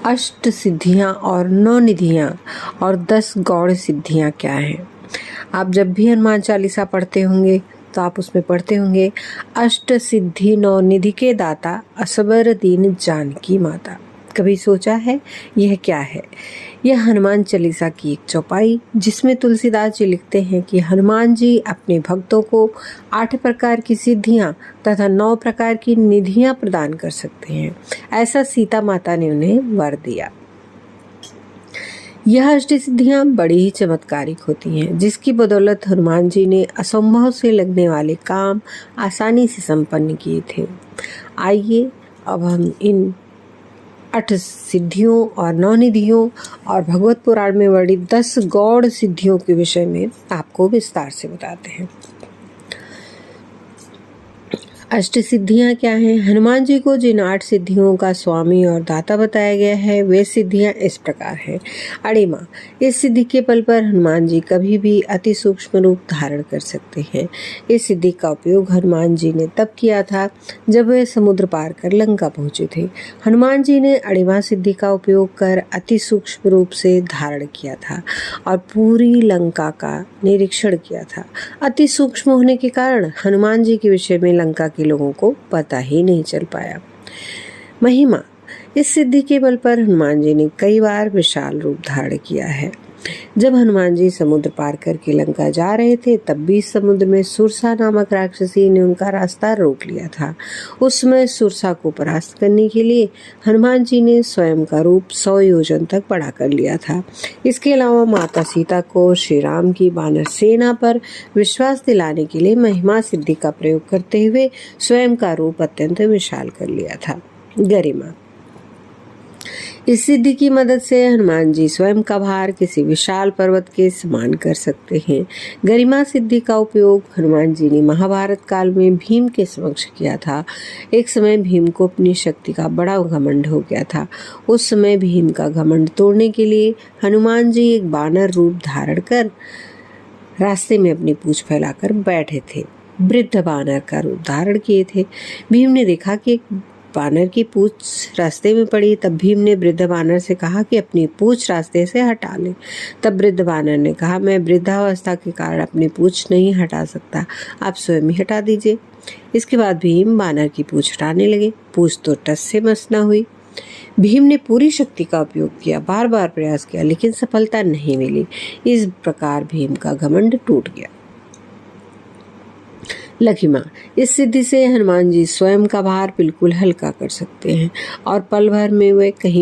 अष्ट सिद्धियां और 9 निधियां और 10 गौड़ सिद्धियां क्या हैं? आप जब भी हनुमान चालीसा पढ़ते होंगे तो आप उसमें पढ़ते होंगे, अष्ट सिद्धि 9 निधि के दाता, असबर दीन जानकी माता। कभी सोचा है यह क्या है? यह हनुमान चालीसा की एक चौपाई, जिसमें तुलसीदास जी लिखते हैं कि हनुमान जी अपने भक्तों को 8 प्रकार की सिद्धियां तथा 9 प्रकार की निधियां प्रदान कर सकते हैं। ऐसा सीता माता ने उन्हें वर दिया। यह अष्ट सिद्धियां बड़ी ही चमत्कारिक होती हैं, जिसकी बदौलत हनुमान जी ने असंभव से लगने वाले काम आसानी से संपन्न किए थे। आइए अब हम इन 8 सिद्धियों और 9 निधियों और भगवत पुराण में वर्णित 10 गौड़ सिद्धियों के विषय में आपको विस्तार से बताते हैं। अष्ट सिद्धियां क्या हैं? हनुमान जी को जिन 8 सिद्धियों का स्वामी और दाता बताया गया है, वे सिद्धियां इस प्रकार हैं। अणिमा, इस सिद्धि के बल पर हनुमान जी कभी भी अति सूक्ष्म रूप धारण कर सकते हैं। इस सिद्धि का उपयोग हनुमान जी ने तब किया था जब वे समुद्र पार कर लंका पहुंचे थे। हनुमान जी ने अणिमा सिद्धि का उपयोग कर अति सूक्ष्म रूप से धारण किया था और पूरी लंका का निरीक्षण किया था। अति सूक्ष्म होने के कारण हनुमान जी के विषय में लंका के लोगों को पता ही नहीं चल पाया। महिमा, इस सिद्धि के बल पर हनुमान जी ने कई बार विशाल रूप धारण किया है। जब हनुमान जी समुद्र पार करके लंका जा रहे थे, तब भी समुद्र में सुरसा नामक राक्षसी ने उनका रास्ता रोक लिया था। उस समय सुरसा को परास्त करने के लिए हनुमान जी ने स्वयं का रूप 100 योजन तक बढ़ा कर लिया था। इसके अलावा माता सीता को श्री राम की वानर सेना पर विश्वास दिलाने के लिए महिमा सिद्धि का प्रयोग करते हुए स्वयं का रूप अत्यंत विशाल कर लिया था। गरिमा, इस सिद्धि की मदद से हनुमान जी स्वयं का भार किसी विशाल पर्वत के समान कर सकते हैं। गरिमा सिद्धि का उपयोग हनुमान जी ने महाभारत काल में भीम के समक्ष किया था। एक समय भीम को अपनी शक्ति का बड़ा घमंड हो गया था। उस समय भीम का घमंड तोड़ने के लिए हनुमान जी एक बानर रूप धारण कर रास्ते में अपनी पूंछ फैलाकर बैठे थे। वृद्ध बानर का रूप धारण किए थे। भीम ने देखा कि बानर की पूंछ रास्ते में पड़ी। तब भीम ने वृद्ध बानर से कहा कि अपनी पूंछ रास्ते से हटा ले। तब वृद्ध बानर ने कहा, मैं वृद्धावस्था के कारण अपनी पूंछ नहीं हटा सकता, आप स्वयं ही हटा दीजिए। इसके बाद भीम बानर की पूंछ हटाने लगे। पूंछ तो टस से मस न हुई। भीम ने पूरी शक्ति का उपयोग किया, बार बार प्रयास किया, लेकिन सफलता नहीं मिली। इस प्रकार भीम का घमंड टूट गया। लखिमा, इस सिद्धि से हनुमान जी स्वयं का भार बिल्कुल हल्का कर सकते हैं और पल भर में वे कहीं